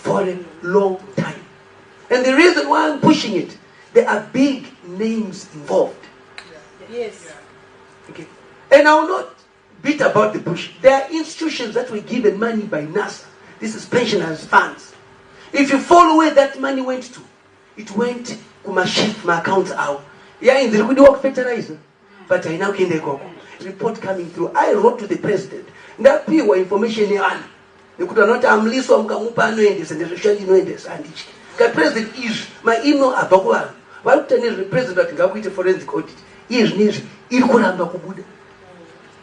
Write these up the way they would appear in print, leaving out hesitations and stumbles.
for a long time. And the reason why I'm pushing it, there are big names involved. Yes. Okay. And I will not beat about the bush. There are institutions that were given money by NASA. This is pensioners' funds. If you follow where that money went to, it went to my shift, my accounts out. Yeah, in the good work fertilizer. But I now can go. Report coming through. I wrote to the president. That people information on. They could not amliso mkamupa no endes and the social no endes and each. The president is my email abagwa. While telling the president that ngakuite forensic audit. Is news ilikuramba kubuda.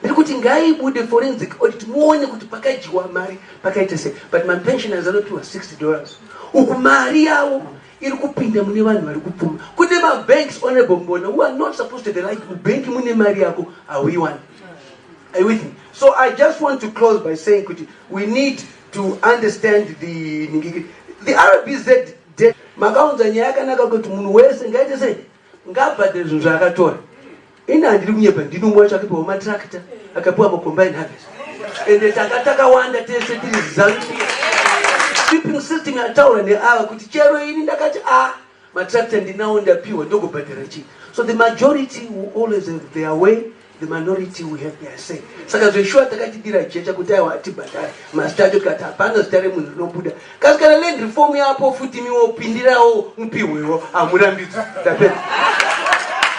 Ndikuti ngaibude forensic audit muone kuti pakajiwa mari pakaite se. But my pensioners are not $60. Ukumari yawo iri kupinda mune vanhu vari kupfuma. Kune ma banks honorable mbona who are not supposed to be like bank mune mari yako awiwani. Are you with me? So I just want to close by saying kuti we need to understand the RBZ debt. Makaunza nyaya kanaka kuti munhu wese ngaite sei ngabhadhe zvinhu zvakatora. Ina handiri kunyepa ndinomwa chakapiwa matractor akapiwa macombine harvest. Ende takawanda tese tiri zizanzi. Shipping system yataura neava kuti chero ini ndakati matractor ndinawo ndapiwa ndogobhadhara chii. So the majority will always have their way, the minority will have their say. Saka zveshua takatidira jecha kuti aiwa atibhadhara masitato tikati hapana zita remunhu rinobuda. Kasi kana land reform yapo futi miwo pindirawo mupiwewo hamurambidzwi.